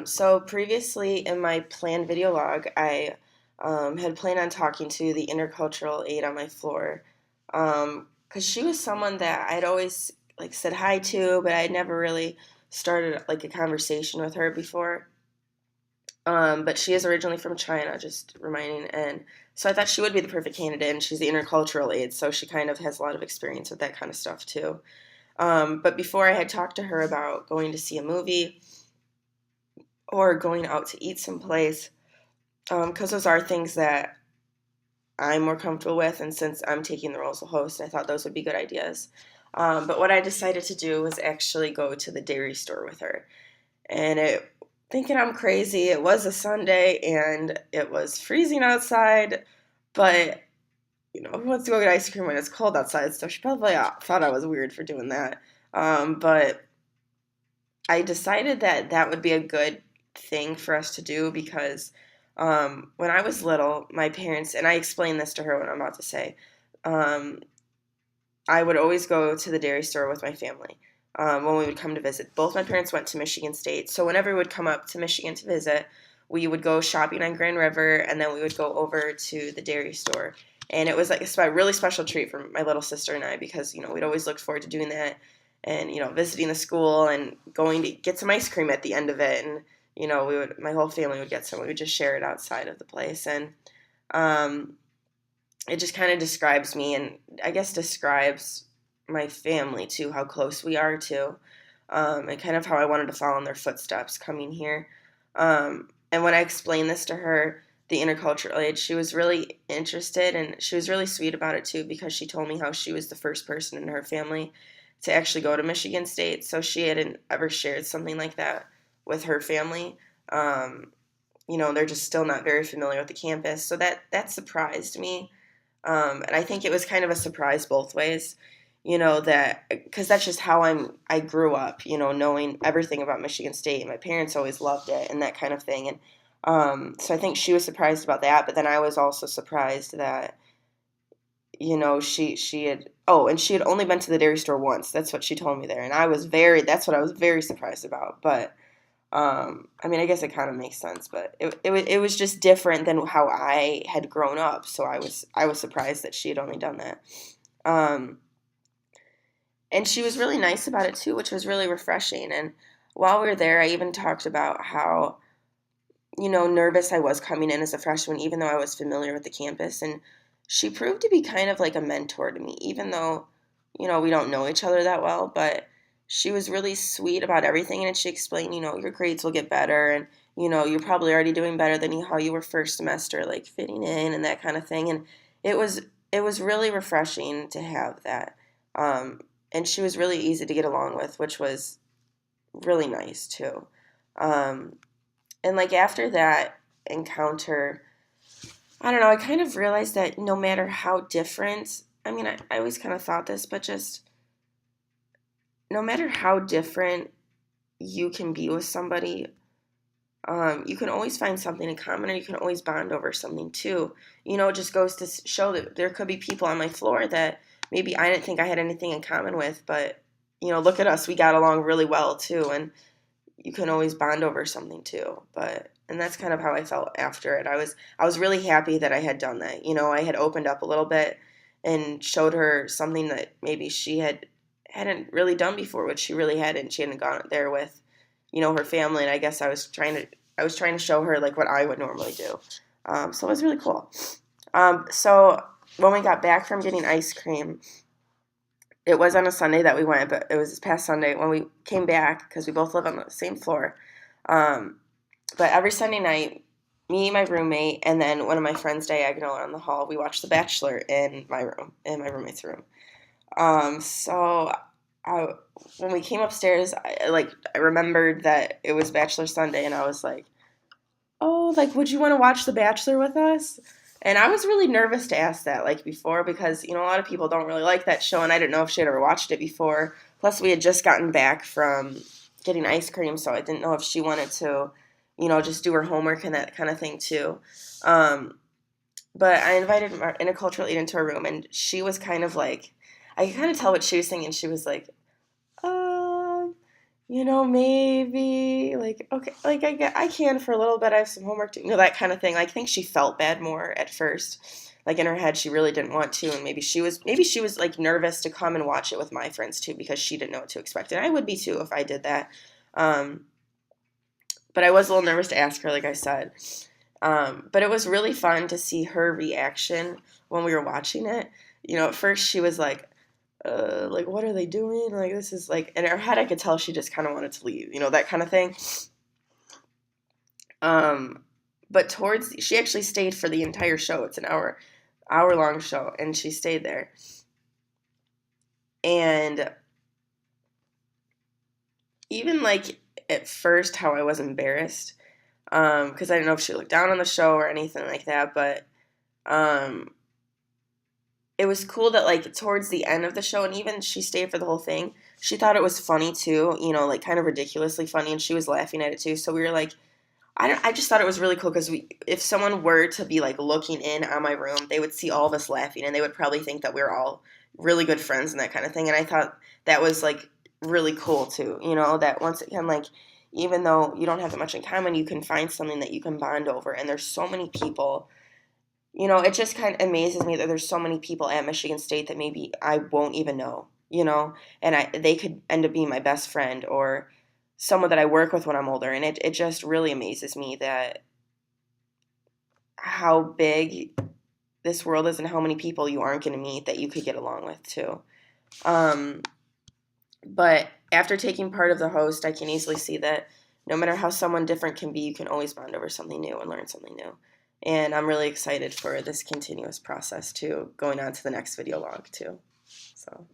So previously in my planned video log, I had planned on talking to the intercultural aide on my floor, because she was someone that I'd always like said hi to, but I'd never really started like a conversation with her before. But she is originally from China, just reminding, and so I thought she would be the perfect candidate, and she's the intercultural aide, so she kind of has a lot of experience with that kind of stuff too. But before I had talked to her about going to see a movie or going out to eat someplace, because those are things that I'm more comfortable with. And since I'm taking the role as a host, I thought those would be good ideas. But what I decided to do was actually go to the dairy store with her. And thinking I'm crazy, it was a Sunday and it was freezing outside, but who wants to go get ice cream when it's cold outside? So she probably thought I was weird for doing that. But I decided that that would be a good thing for us to do because when I was little, my parents, and I explained this to her what I'm about to say, um, I would always go to the dairy store with my family when we would come to visit. Both my parents went to Michigan State, so whenever we would come up to Michigan to visit, we would go shopping on Grand River, and then we would go over to the dairy store. And it was like a really special treat for my little sister and I because we'd always looked forward to doing that, and visiting the school and going to get some ice cream at the end of it, and my whole family would get some. We would just share it outside of the place, and um, it just kind of describes me and I guess describes my family too, how close we are too, and kind of how I wanted to follow in their footsteps coming here. And when I explained this to her, the intercultural age, she was really interested and she was really sweet about it too because she told me how she was the first person in her family to actually go to Michigan State. So she hadn't ever shared something like that with her family. They're just still not very familiar with the campus. So that surprised me, and I think it was kind of a surprise both ways, that because that's just how I grew up, knowing everything about Michigan State. My parents always loved it and that kind of thing. And so I think she was surprised about that. But then I was also surprised that, she had, oh, and she had only been to the dairy store once. That's what she told me there. And that's what I was very surprised about. But I mean, I guess it kind of makes sense, but it was just different than how I had grown up. So I was surprised that she had only done that. Um, and she was really nice about it too, which was really refreshing. And while we were there, I even talked about how nervous I was coming in as a freshman, even though I was familiar with the campus. And she proved to be kind of like a mentor to me, even though we don't know each other that well, but she was really sweet about everything. And she explained, your grades will get better. And, you're probably already doing better than how you were first semester, like fitting in and that kind of thing. And it was, it was really refreshing to have that. Um, and she was really easy to get along with, which was really nice too. Um, and like after that encounter, I don't know, I kind of realized that no matter how different, I mean, I always kind of thought this, but just no matter how different you can be with somebody, you can always find something in common or you can always bond over something too. It just goes to show that there could be people on my floor that maybe I didn't think I had anything in common with, but, look at us, we got along really well too. And you can always bond over something too. And that's kind of how I felt after it. I was really happy that I had done that. I had opened up a little bit and showed her something that maybe she hadn't really done before, which she really hadn't. She hadn't gone there with, her family. And I guess I was trying to show her like what I would normally do. So it was really cool. So when we got back from getting ice cream, it was on a Sunday that we went, but it was this past Sunday when we came back because we both live on the same floor. Um, but every Sunday night, me, my roommate, and then one of my friends diagonal on the hall, we watched The Bachelor in my room, in my roommate's room. So I, when we came upstairs, I remembered that it was Bachelor Sunday, and I was like, "Oh, like, would you want to watch The Bachelor with us?" And I was really nervous to ask that, like, before, because, a lot of people don't really like that show, and I didn't know if she had ever watched it before. Plus, we had just gotten back from getting ice cream, so I didn't know if she wanted to, just do her homework and that kind of thing, too. Um, but I invited my intercultural aide into her room, and she was kind of like, I could kind of tell what she was thinking. She was like, um, maybe like okay, like I can for a little bit. I have some homework to, that kind of thing. Like, I think she felt bad more at first. Like, in her head, she really didn't want to, and maybe she was like nervous to come and watch it with my friends too because she didn't know what to expect, and I would be too if I did that. Um, but I was a little nervous to ask her, like I said. But it was really fun to see her reaction when we were watching it. At first she was like, what are they doing? Like, this is like, in her head, I could tell she just kind of wanted to leave, that kind of thing. Um, but she actually stayed for the entire show. It's an hour long show, and she stayed there. And even like at first, how I was embarrassed, because I didn't know if she looked down on the show or anything like that, but um, it was cool that like towards the end of the show, and even she stayed for the whole thing. She thought it was funny too, like kind of ridiculously funny, and she was laughing at it too. So we were like, I just thought it was really cool because if someone were to be like looking in on my room, they would see all of us laughing, and they would probably think that we were all really good friends and that kind of thing. And I thought that was like really cool too, that once again, like, even though you don't have that much in common, you can find something that you can bond over. And there's so many people, it just kind of amazes me that there's so many people at Michigan State that maybe I won't even know, and they could end up being my best friend or someone that I work with when I'm older. And it just really amazes me that how big this world is and how many people you aren't going to meet that you could get along with too. Um, but after taking part of the host, I can easily see that no matter how someone different can be, you can always bond over something new and learn something new. And I'm really excited for this continuous process too, going on to the next video log too. So.